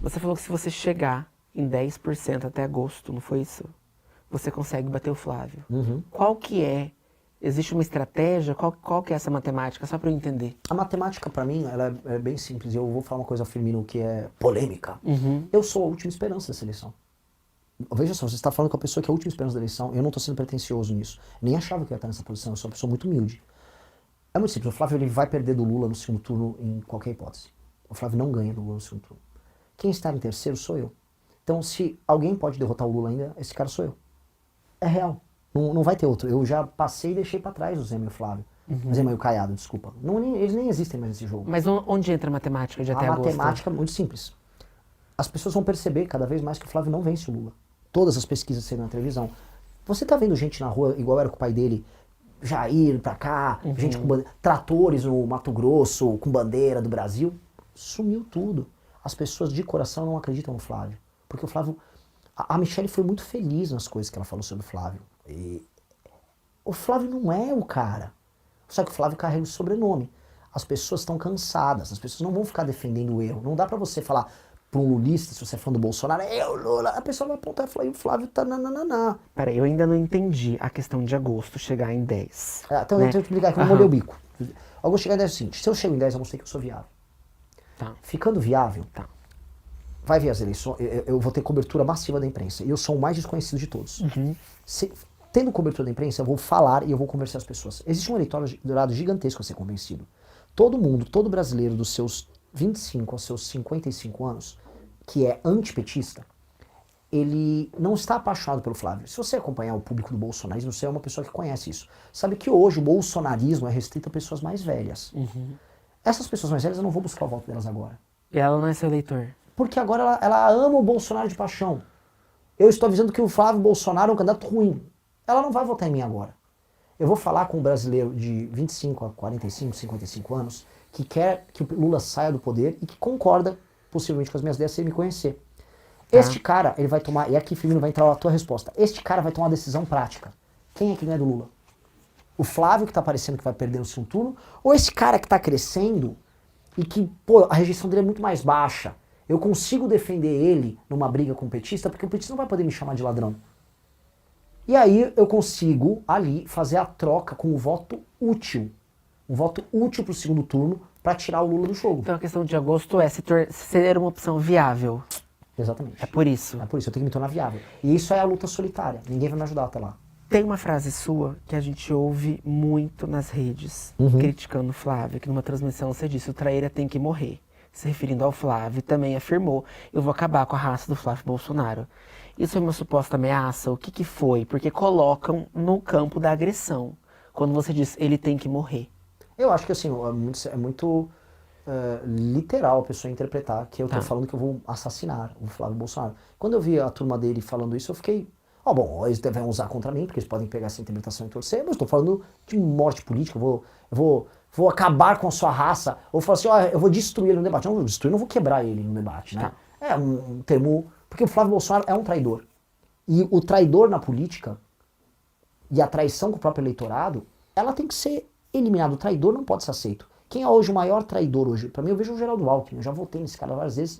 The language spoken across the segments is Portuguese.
Você falou que se você chegar em 10% até agosto, não foi isso? Você consegue bater o Flávio. Qual que é? Existe uma estratégia? Qual que é essa matemática? Só para eu entender. A matemática, pra mim, ela é bem simples. Eu vou falar uma coisa, Firmino, que é polêmica. Eu sou a última esperança dessa eleição. Veja só, você está falando com a pessoa que é a última esperança da eleição. Eu não estou sendo pretencioso nisso. Nem achava que eu ia estar nessa posição. Eu sou uma pessoa muito humilde. É muito simples. O Flávio ele vai perder do Lula no segundo turno em qualquer hipótese. O Flávio não ganha do Lula no segundo turno. Quem está em terceiro sou eu. Então, se alguém pode derrotar o Lula ainda, esse cara sou eu. É real. Não vai ter outro. Eu já passei e deixei pra trás o Zema e o Flávio. O Zema e o Caiado, desculpa. Eles nem existem mais nesse jogo. Mas onde entra a matemática de até A agosto? matemática é muito simples. As pessoas vão perceber cada vez mais que o Flávio não vence o Lula. Todas as pesquisas saíram na televisão. Você tá vendo gente na rua, igual era com o pai dele, Jair pra cá, gente com tratores no Mato Grosso, com bandeira do Brasil. Sumiu tudo. As pessoas de coração não acreditam no Flávio. Porque o Flávio... A Michelle foi muito feliz nas coisas que ela falou sobre o Flávio. E o Flávio não é o cara. Só que o Flávio carrega o sobrenome. As pessoas estão cansadas, as pessoas não vão ficar defendendo o erro. Não dá pra você falar pra um lulista, se você é fã do Bolsonaro, eu, Lula. A pessoa vai apontar e falar, e o Flávio tá nananana. Peraí, eu ainda não entendi a questão de agosto chegar em 10. Então né? eu tenho que explicar que eu molhei o bico. Eu vou chegar em 10 é o seguinte, se eu chego em 10, eu mostrei que eu sou viável. Tá. Ficando viável, Tá. vai ver as eleições, eu vou ter cobertura massiva da imprensa. E eu sou o mais desconhecido de todos. Tendo cobertura da imprensa, eu vou falar e eu vou conversar com as pessoas. Existe um eleitorado gigantesco a ser convencido. Todo mundo, todo brasileiro dos seus 25 aos seus 55 anos, que é antipetista, ele não está apaixonado pelo Flávio. Se você acompanhar o público do bolsonarismo, você é uma pessoa que conhece isso. Sabe que hoje o bolsonarismo é restrito a pessoas mais velhas. Essas pessoas mais velhas, eu não vou buscar o voto delas agora. E ela não é seu eleitor? Porque agora ela ama o Bolsonaro de paixão. Eu estou avisando que o Flávio Bolsonaro é um candidato ruim. Ela não vai votar em mim agora. Eu vou falar com um brasileiro de 25 a 45, 55 anos, que quer que o Lula saia do poder e que concorda, possivelmente, com as minhas ideias, sem me conhecer. Este cara, ele vai tomar, e aqui, Firmino, vai entrar a tua resposta. Este cara vai tomar uma decisão prática. Quem é que ganha do Lula? O Flávio, que tá parecendo que vai perder no segundo turno, ou esse cara que tá crescendo e que, pô, a rejeição dele é muito mais baixa. Eu consigo defender ele numa briga com o petista, porque o petista não vai poder me chamar de ladrão. E aí eu consigo, ali, fazer a troca com o voto útil. Um voto útil pro segundo turno para tirar o Lula do jogo. Então a questão de agosto é ser uma opção viável. Exatamente. É por isso. É por isso, eu tenho que me tornar viável. E isso é a luta solitária. Ninguém vai me ajudar até lá. Tem uma frase sua que a gente ouve muito nas redes, criticando o Flávio, que numa transmissão você disse, o traíra tem que morrer. Se referindo ao Flávio, também afirmou, eu vou acabar com a raça do Flávio Bolsonaro. Isso é uma suposta ameaça? O que foi? Porque colocam no campo da agressão, quando você diz, ele tem que morrer. Eu acho que assim, é muito literal a pessoa interpretar que eu tô falando que eu vou assassinar o Flávio Bolsonaro. Quando eu vi a turma dele falando isso, eu fiquei... bom, eles devem usar contra mim, porque eles podem pegar essa interpretação e torcer, mas eu estou falando de morte política, eu vou acabar com a sua raça, ou falar assim, eu vou destruir ele no debate. Não vou destruir, não vou quebrar ele no debate, né? É um termo... Porque o Flávio Bolsonaro é um traidor. E o traidor na política, e a traição com o próprio eleitorado, ela tem que ser eliminada. O traidor não pode ser aceito. Quem é hoje o maior traidor hoje? Pra mim, eu vejo o Geraldo Alckmin, eu já votei nesse cara várias vezes,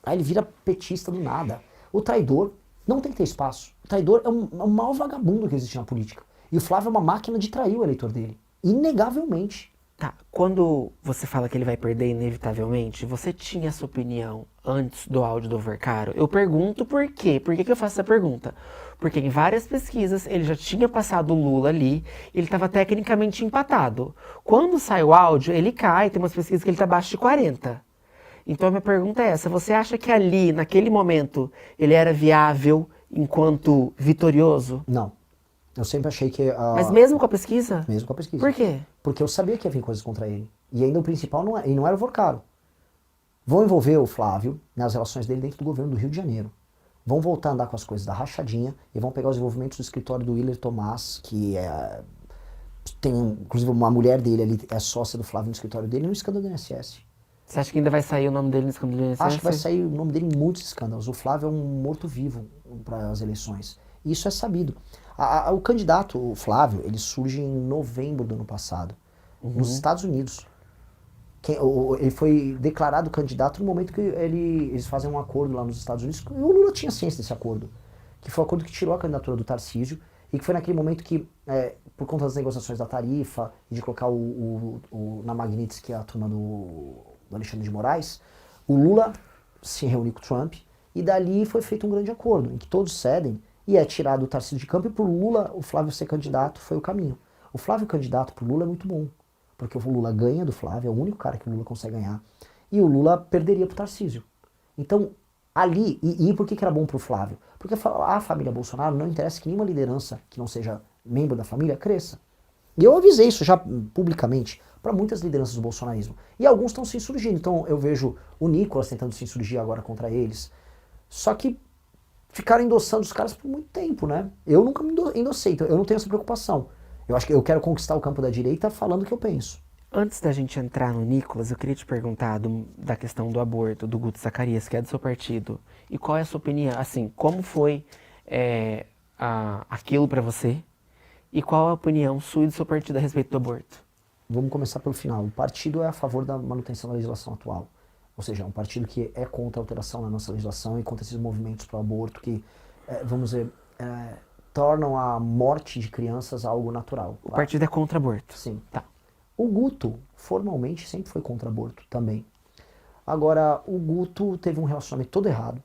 aí ele vira petista do nada. O traidor não tem que ter espaço. O traidor é o maior vagabundo que existe na política. E o Flávio é uma máquina de trair o eleitor dele. Inegavelmente. Tá, quando você fala que ele vai perder inevitavelmente, você tinha essa opinião antes do áudio do Vercaro? Eu pergunto por quê? Por que eu faço essa pergunta? Porque em várias pesquisas ele já tinha passado o Lula ali, ele estava tecnicamente empatado. Quando sai o áudio, ele cai, tem umas pesquisas que ele está abaixo de 40. Então a minha pergunta é essa, você acha que ali, naquele momento, ele era viável enquanto vitorioso? Não. Eu sempre achei que... Mas mesmo com a pesquisa? Mesmo com a pesquisa. Por quê? Porque eu sabia que ia vir coisas contra ele. E ainda o principal não era o Vorcaro. Vão envolver o Flávio nas relações dele dentro do governo do Rio de Janeiro. Vão voltar a andar com as coisas da rachadinha e vão pegar os envolvimentos do escritório do Willer Tomás, que tem, inclusive, uma mulher dele ali, é sócia do Flávio no escritório dele, no escândalo do INSS. Você acha que ainda vai sair o nome dele no escândalo do INSS? Acho que vai sair o nome dele em muitos escândalos. O Flávio é um morto-vivo para as eleições. E isso é sabido. O candidato, o Flávio, ele surge em novembro do ano passado, nos Estados Unidos. Ele foi declarado candidato no momento que eles fazem um acordo lá nos Estados Unidos. E o Lula tinha ciência desse acordo, que foi o acordo que tirou a candidatura do Tarcísio, e que foi naquele momento que, por conta das negociações da tarifa, e de colocar na Magnitsky, a turma do Alexandre de Moraes, o Lula se reuniu com o Trump, e dali foi feito um grande acordo, em que todos cedem, e é tirado o Tarcísio de campo, e por Lula, o Flávio ser candidato foi o caminho. O Flávio candidato pro Lula é muito bom, porque o Lula ganha do Flávio, é o único cara que o Lula consegue ganhar, e o Lula perderia pro Tarcísio. Então, ali, e por que era bom pro Flávio? Porque a família Bolsonaro não interessa que nenhuma liderança que não seja membro da família cresça. E eu avisei isso já publicamente para muitas lideranças do bolsonarismo. E alguns estão se insurgindo. Então eu vejo o Nicolas tentando se insurgir agora contra eles. Só que ficaram endossando os caras por muito tempo, né? Eu nunca me endossei, então eu não tenho essa preocupação. Eu acho que eu quero conquistar o campo da direita falando o que eu penso. Antes da gente entrar no Nicolas, eu queria te perguntar da questão do aborto, do Guto Zacarias, que é do seu partido. E qual é a sua opinião? Assim, como foi aquilo para você? E qual a opinião sua e do seu partido a respeito do aborto? Vamos começar pelo final. O partido é a favor da manutenção da legislação atual. Ou seja, é um partido que é contra a alteração na nossa legislação e contra esses movimentos para o aborto que, vamos dizer, tornam a morte de crianças algo natural. O partido é contra aborto? Sim. Tá. O Guto, formalmente, sempre foi contra aborto também. Agora, o Guto teve um relacionamento todo errado.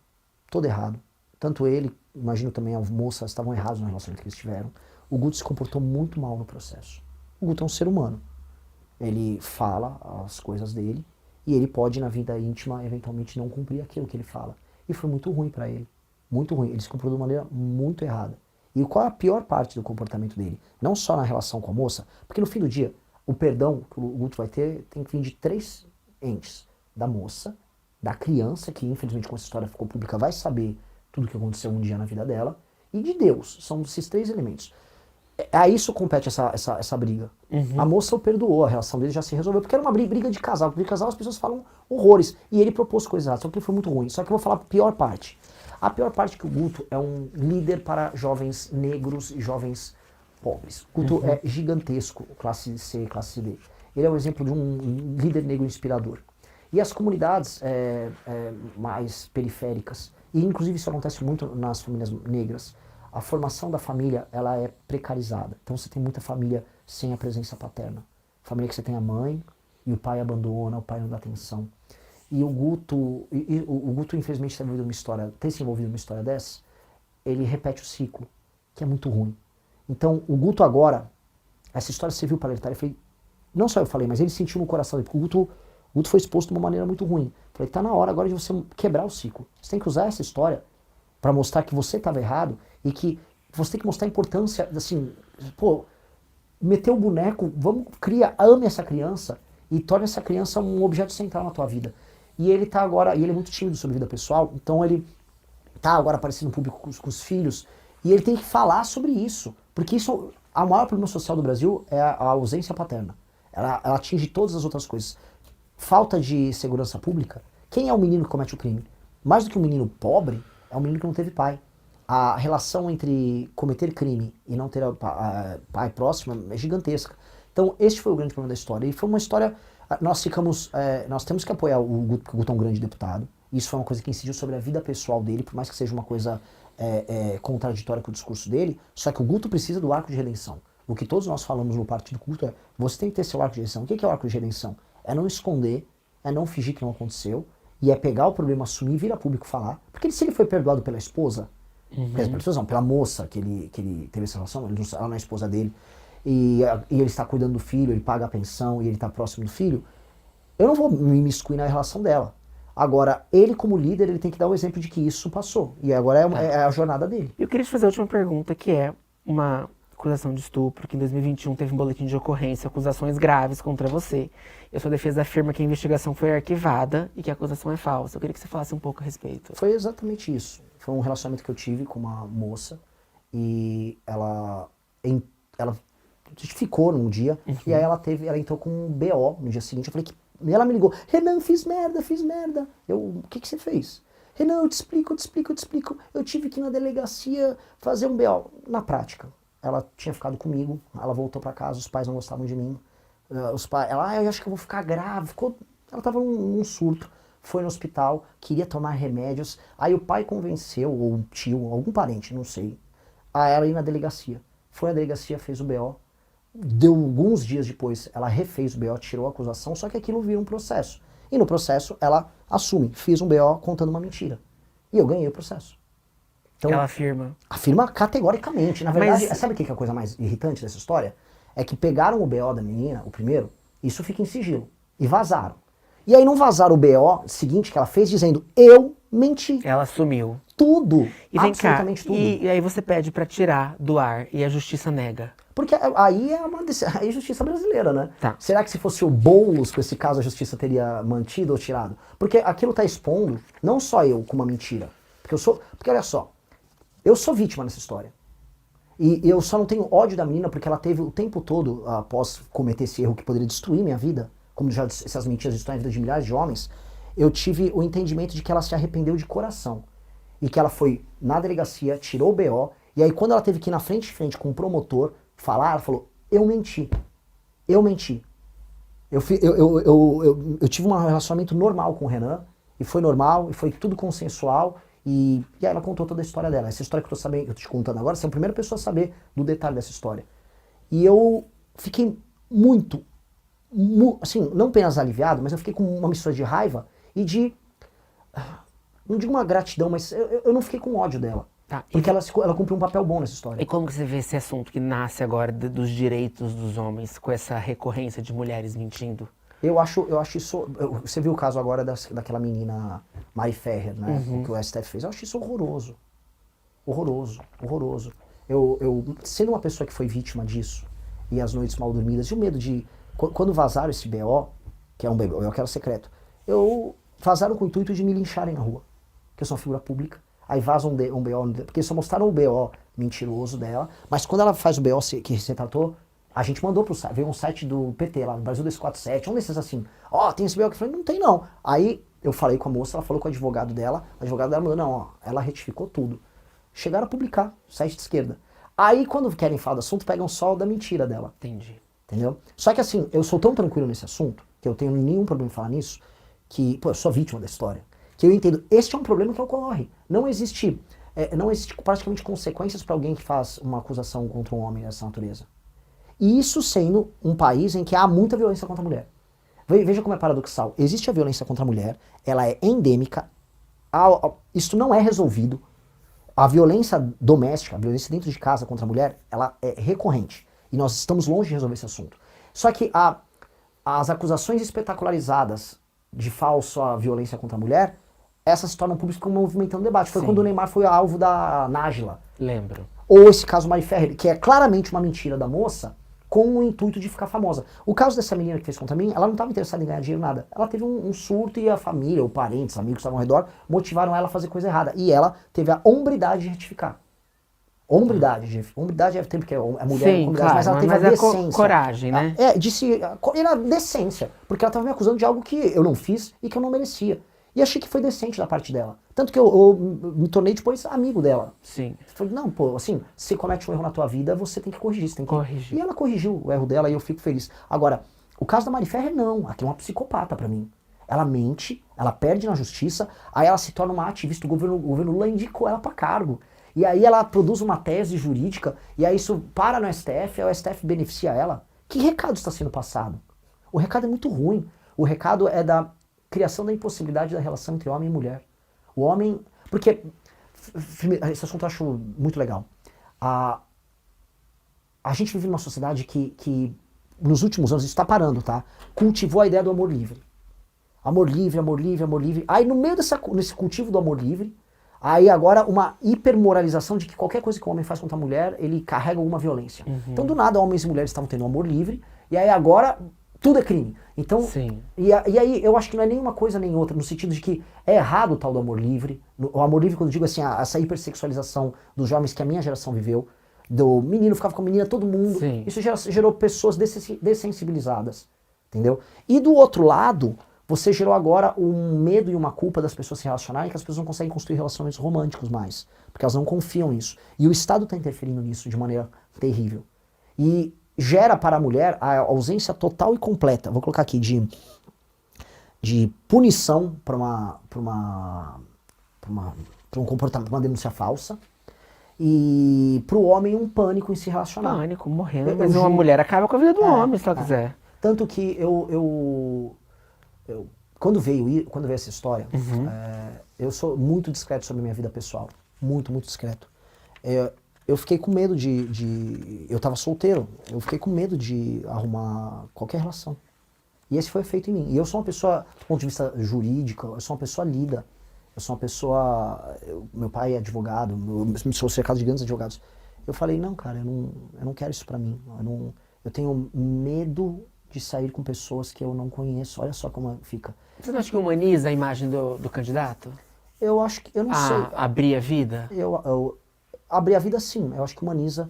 Todo errado. Tanto ele, imagino também as moças estavam erradas no relacionamento que eles tiveram. O Guto se comportou muito mal no processo. O Guto é um ser humano. Ele fala as coisas dele e ele pode, na vida íntima, eventualmente não cumprir aquilo que ele fala. E foi muito ruim para ele. Muito ruim. Ele se comportou de uma maneira muito errada. E qual é a pior parte do comportamento dele? Não só na relação com a moça, porque no fim do dia, o perdão que o Guto vai ter tem que vir de 3 entes. Da moça, da criança, que infelizmente com essa história ficou pública, vai saber tudo o que aconteceu um dia na vida dela, e de Deus. São esses 3 elementos. A isso compete essa briga. Uhum. A moça o perdoou, a relação dele já se resolveu, porque era uma briga de casal. Briga de casal as pessoas falam horrores. E ele propôs coisas erradas, só que foi muito ruim. Só que eu vou falar a pior parte. A pior parte é que o Guto é um líder para jovens negros e jovens pobres. O Guto é gigantesco, classe C, classe D. Ele é um exemplo de um líder negro inspirador. E as comunidades mais periféricas, e inclusive isso acontece muito nas famílias negras, a formação da família ela é precarizada. Então você tem muita família sem a presença paterna. Família que você tem a mãe e o pai abandona, o pai não dá atenção. E o Guto infelizmente tem se envolvido numa história dessa, ele repete o ciclo, que é muito ruim. Então o Guto agora, essa história serviu para alertar, não só eu falei, mas ele sentiu no coração dele, porque o Guto foi exposto de uma maneira muito ruim. Falei, tá na hora agora de você quebrar o ciclo. Você tem que usar essa história para mostrar que você estava errado e que você tem que mostrar a importância, assim, pô, meter o boneco, ame essa criança e torne essa criança um objeto central na tua vida. E ele tá agora, e ele é muito tímido sobre vida pessoal, então ele tá agora aparecendo no público com os filhos e ele tem que falar sobre isso, porque isso, a maior problema social do Brasil é a ausência paterna. Ela atinge todas as outras coisas. Falta de segurança pública. Quem é o menino que comete o crime? Mais do que um menino pobre, é um menino que não teve pai. A relação entre cometer crime e não ter pai próximo é gigantesca. Então, este foi o grande problema da história. E foi uma história... Nós temos que apoiar o Guto, porque o Guto é um grande deputado. Isso foi uma coisa que incidiu sobre a vida pessoal dele, por mais que seja uma coisa contraditória com o discurso dele. Só que o Guto precisa do arco de redenção. O que todos nós falamos no partido Guto é: você tem que ter seu arco de redenção. O que é o arco de redenção? É não esconder, é não fingir que não aconteceu, e é pegar o problema, assumir, vir a público falar. Porque se ele foi perdoado pela esposa, pela moça que ele teve essa relação, ela não é esposa dele, e ele está cuidando do filho, ele paga a pensão e ele está próximo do filho, eu não vou me imiscuir na relação dela. Agora, ele como líder, ele tem que dar o exemplo de que isso passou. E agora é a jornada dele. Eu queria te fazer a última pergunta, que é uma acusação de estupro, que em 2021 teve um boletim de ocorrência, acusações graves contra você. E a sua defesa afirma que a investigação foi arquivada e que a acusação é falsa. Eu queria que você falasse um pouco a respeito. Foi exatamente isso. Foi um relacionamento que eu tive com uma moça e ela ficou num dia e aí ela entrou com um BO no dia seguinte. Eu falei e ela me ligou: Renan, fiz merda. O que você fez? Renan, eu te explico. Eu tive que ir na delegacia fazer um BO. Na prática, ela tinha ficado comigo, ela voltou pra casa, os pais não gostavam de mim. Eu acho que eu vou ficar grave. Ficou Ela tava num surto, foi no hospital, queria tomar remédios, aí o pai convenceu, ou um tio, algum parente, não sei, a ela ir na delegacia. Foi à delegacia, fez o BO, deu alguns dias depois, ela refez o BO, tirou a acusação, só que aquilo vira um processo. E no processo, ela assume, fiz um BO contando uma mentira. E eu ganhei o processo. Então, Ela afirma. afirma categoricamente. Na verdade, Mas- sabe o que é a coisa mais irritante dessa história? É que pegaram o BO da menina, o primeiro, isso fica em sigilo, e vazaram. E aí não vazaram o BO seguinte que ela fez dizendo, eu menti. Ela assumiu. Tudo, E vem cá, absolutamente tudo. e aí você pede pra tirar do ar e a justiça nega. Porque aí é aí é justiça brasileira, né? Tá. Será que se fosse o Boulos, com esse caso, a justiça teria mantido ou tirado? Porque aquilo tá expondo, não só eu com uma mentira. Porque olha só, eu sou vítima nessa história. E eu só não tenho ódio da menina porque ela teve o tempo todo, após cometer esse erro que poderia destruir minha vida, como já essas mentiras destroem a vida de milhares de homens, eu tive o entendimento de que ela se arrependeu de coração. E que ela foi na delegacia, tirou o BO, e aí quando ela teve que ir na frente com o promotor falar, ela falou, eu menti. Eu menti. Eu tive um relacionamento normal com o Renan, e foi normal, e foi tudo consensual, e aí ela contou toda a história dela. Essa história que eu tô te contando agora, você é a primeira pessoa a saber do detalhe dessa história. E eu fiquei muito, assim, não apenas aliviado, mas eu fiquei com uma mistura de raiva e de, não digo uma gratidão, mas eu não fiquei com ódio dela. Tá, Porque ela cumpriu um papel bom nessa história. E como que você vê esse assunto que nasce agora dos direitos dos homens com essa recorrência de mulheres mentindo? Eu acho isso. Você viu o caso agora daquela menina Mari Ferrer, né? O que o STF fez. Eu acho isso horroroso. Horroroso, horroroso. Sendo uma pessoa que foi vítima disso, e as noites mal dormidas, e o medo de. Quando vazaram esse BO, que é um BO que era secreto, vazaram com o intuito de me lincharem na rua. Porque eu sou uma figura pública. Aí vazam um BO, porque só mostraram o BO mentiroso dela, mas quando ela faz o BO que se tratou, a gente mandou pro site, veio um site do PT lá, no Brasil 247, um desses assim, tem esse BO que eu falei, não tem não. Aí eu falei com a moça, ela falou com o advogado dela mandou, não, ela retificou tudo. Chegaram a publicar, site de esquerda. Aí quando querem falar do assunto, pegam só o da mentira dela. Entendi. Entendeu? Só que assim, eu sou tão tranquilo nesse assunto, que eu tenho nenhum problema em falar nisso, que, eu sou vítima da história. Que eu entendo, este é um problema que ocorre. Não existe praticamente consequências para alguém que faz uma acusação contra um homem dessa natureza. E isso sendo um país em que há muita violência contra a mulher. Veja como é paradoxal. Existe a violência contra a mulher, ela é endêmica, isso não é resolvido. A violência doméstica, a violência dentro de casa contra a mulher, ela é recorrente. E nós estamos longe de resolver esse assunto. Só que as acusações espetacularizadas de falsa violência contra a mulher, essas se tornam públicas como movimentando debate. Foi Sim. quando o Neymar foi alvo da Nájila. Lembro. Ou esse caso Mari Ferrer, que é claramente uma mentira da moça com o intuito de ficar famosa. O caso dessa menina que fez contra mim, ela não estava interessada em ganhar dinheiro, nada. Ela teve um surto e a família, ou parentes, amigos que estavam ao redor, motivaram ela a fazer coisa errada. E ela teve a hombridade de retificar. Hombridade é tempo que a mulher Sim, hombridade, claro, mas ela teve mas a é decência. coragem, né? Era decência, porque ela estava me acusando de algo que eu não fiz e que eu não merecia. E achei que foi decente da parte dela. Tanto que eu me tornei depois amigo dela. Sim. Falei, não, pô, assim, se comete um erro na tua vida, você tem que corrigir. Você tem que... Corrigir. E ela corrigiu o erro dela e eu fico feliz. Agora, o caso da Mari Ferrer, não. Aqui é uma psicopata pra mim. Ela mente, ela perde na justiça, aí ela se torna uma ativista. O governo Lula indicou ela pra cargo. E aí ela produz uma tese jurídica, e aí isso para no STF, aí o STF beneficia ela. Que recado está sendo passado? O recado é muito ruim. O recado é da criação da impossibilidade da relação entre homem e mulher. O homem... Porque... Esse assunto eu acho muito legal. A gente vive numa sociedade que nos últimos anos, isso está parando, tá? Cultivou a ideia do amor livre. Amor livre, amor livre, amor livre. Aí no meio desse cultivo do amor livre, aí agora uma hipermoralização de que qualquer coisa que o homem faz contra a mulher, ele carrega alguma violência. Uhum. Então do nada homens e mulheres estavam tendo um amor livre, e aí agora tudo é crime. Então, Sim. E aí eu acho que não é nenhuma coisa nem outra, no sentido de que é errado o tal do amor livre. O amor livre, quando eu digo assim, essa hipersexualização dos jovens que a minha geração viveu, do menino ficava com a menina, todo mundo. Sim. Isso gerou pessoas dessensibilizadas, entendeu? E do outro lado, você gerou agora um medo e uma culpa das pessoas se relacionarem, que as pessoas não conseguem construir relacionamentos românticos mais, porque elas não confiam nisso. E o Estado está interferindo nisso de maneira terrível. E gera para a mulher a ausência total e completa, vou colocar aqui, de punição para um comportamento, uma denúncia falsa, e para o homem um pânico em se relacionar. Pânico, morrendo. Eu Mas uma juro. mulher acaba com a vida do homem, se ela quiser. Tanto que quando veio essa história, eu sou muito discreto sobre a minha vida pessoal. Muito, muito discreto. Eu fiquei com medo eu estava solteiro, eu fiquei com medo de arrumar qualquer relação. E esse foi feito em mim. E eu sou uma pessoa, do ponto de vista jurídico, eu sou uma pessoa lida. Eu sou uma pessoa, meu pai é advogado, eu sou cercado de grandes advogados. Eu falei, não, cara, eu não quero isso pra mim. Eu tenho medo de sair com pessoas que eu não conheço. Olha só como fica. Você não acha que humaniza a imagem do candidato? Eu acho que, eu não sei. Abrir a vida? Abrir a vida, sim. Eu acho que humaniza.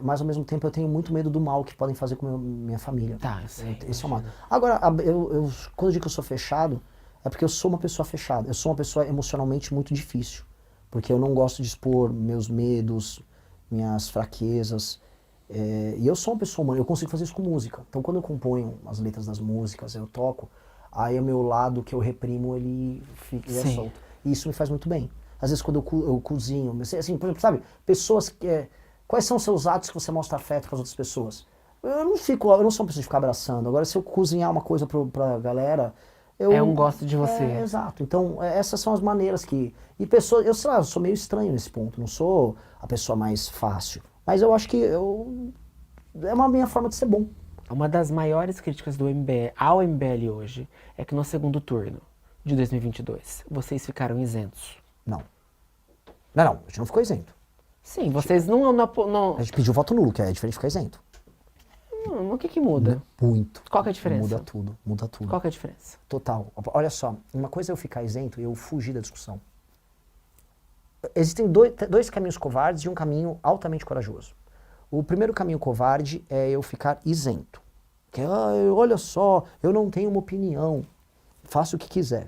Mas ao mesmo tempo eu tenho muito medo do mal que podem fazer com minha família. Tá, eu sei. Esse é o mal. Agora, quando eu digo que eu sou fechado, é porque eu sou uma pessoa fechada. Eu sou uma pessoa emocionalmente muito difícil. Porque eu não gosto de expor meus medos, minhas fraquezas. E eu sou uma pessoa humana, eu consigo fazer isso com música. Então quando eu componho as letras das músicas, eu toco, aí o meu lado que eu reprimo, ele é solto. E isso me faz muito bem. Às vezes quando eu cozinho, assim, por exemplo, sabe, pessoas que... Quais são os seus atos que você mostra afeto para as outras pessoas? Eu não sou uma pessoa de ficar abraçando. Agora, se eu cozinhar uma coisa pra galera... É um gosto de você. Exato. Então, essas são as maneiras que... E pessoas... Eu sei lá, eu sou meio estranho nesse ponto. Não sou a pessoa mais fácil. Mas eu acho que é uma minha forma de ser bom. Uma das maiores críticas do MBL, ao MBL hoje é que no segundo turno de 2022, vocês ficaram isentos. Não. Não, a gente não ficou isento. Sim, vocês não... A gente pediu voto nulo, que é diferente de ficar isento. O que muda? Muito. Qual que é a diferença? Muda tudo. Qual que é a diferença? Total. Olha só, uma coisa é eu ficar isento e eu fugir da discussão. Existem dois caminhos covardes e um caminho altamente corajoso. O primeiro caminho covarde é eu ficar isento. Que olha só, eu não tenho uma opinião, faço o que quiser.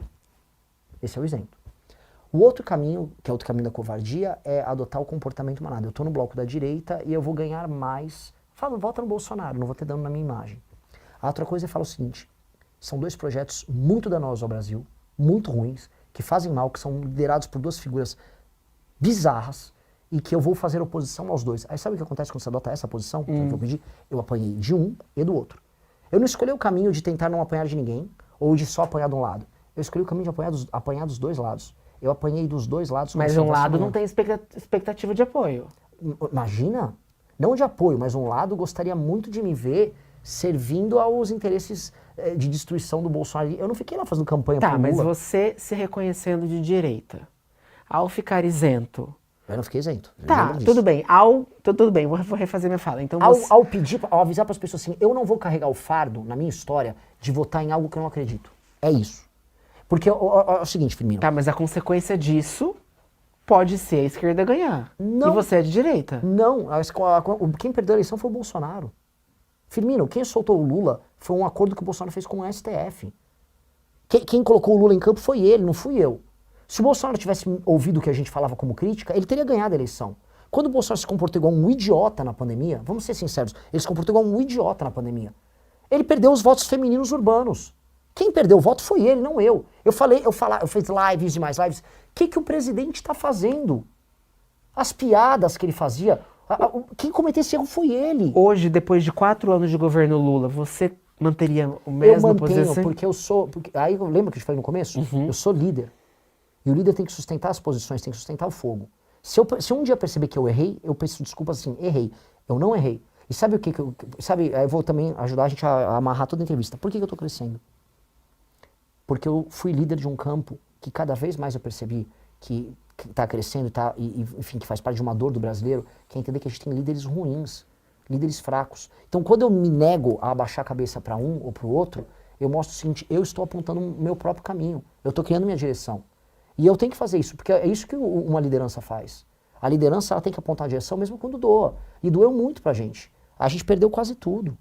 Esse é o isento. O outro caminho, que é outro caminho da covardia, é adotar o comportamento manada. Eu estou no bloco da direita e eu vou ganhar mais. Falo, vota no Bolsonaro, não vou ter dano na minha imagem. A outra coisa é falar o seguinte, são dois projetos muito danosos ao Brasil, muito ruins, que fazem mal, que são liderados por duas figuras bizarras, e que eu vou fazer oposição aos dois. Aí sabe o que acontece quando você adota essa posição? Que eu vou pedir? Eu apanhei de um e do outro. Eu não escolhi o caminho de tentar não apanhar de ninguém, ou de só apanhar de um lado. Eu escolhi o caminho de apanhar dos dois lados. Eu apanhei dos dois lados. Mas um lado não tem expectativa de apoio. Imagina, não de apoio, mas um lado gostaria muito de me ver servindo aos interesses de destruição do Bolsonaro. Eu não fiquei lá fazendo campanha pro Lula. Tá, mas você se reconhecendo de direita, ao ficar isento... Eu não fiquei isento. Tá, tudo bem. Tudo bem, vou refazer minha fala. Então ao pedir, ao avisar para as pessoas assim, eu não vou carregar o fardo, na minha história, de votar em algo que eu não acredito. É isso. Porque é o seguinte, Firmino. Tá, mas a consequência disso pode ser a esquerda ganhar. Não. E você é de direita. Não, quem perdeu a eleição foi o Bolsonaro. Firmino, quem soltou o Lula foi um acordo que o Bolsonaro fez com o STF. Quem colocou o Lula em campo foi ele, não fui eu. Se o Bolsonaro tivesse ouvido o que a gente falava como crítica, ele teria ganhado a eleição. Quando o Bolsonaro se comportou igual um idiota na pandemia, vamos ser sinceros, ele se comportou igual um idiota na pandemia. Ele perdeu os votos femininos urbanos. Quem perdeu o voto foi ele, não eu. Eu fiz lives e mais lives. O que o presidente está fazendo? As piadas que ele fazia, quem cometeu esse erro foi ele. Hoje, depois de 4 anos de governo Lula, você manteria o mesmo posição? Eu mantenho, porque eu sou... aí lembra que eu te falei no começo? Eu sou líder. E o líder tem que sustentar as posições, tem que sustentar o fogo. Se eu um dia perceber que eu errei, eu peço desculpas assim, errei. Eu não errei. E sabe o que sabe, aí eu vou também ajudar a gente a amarrar toda a entrevista. Por que eu tô crescendo? Porque eu fui líder de um campo que cada vez mais eu percebi que tá crescendo, enfim, que faz parte de uma dor do brasileiro, que é entender que a gente tem líderes ruins, líderes fracos. Então quando eu me nego a abaixar a cabeça para um ou para o outro, eu mostro o seguinte, eu estou apontando o meu próprio caminho, eu estou criando minha direção. E eu tenho que fazer isso, porque é isso que uma liderança faz. A liderança ela tem que apontar a direção mesmo quando doa. E doeu muito pra gente. A gente perdeu quase tudo.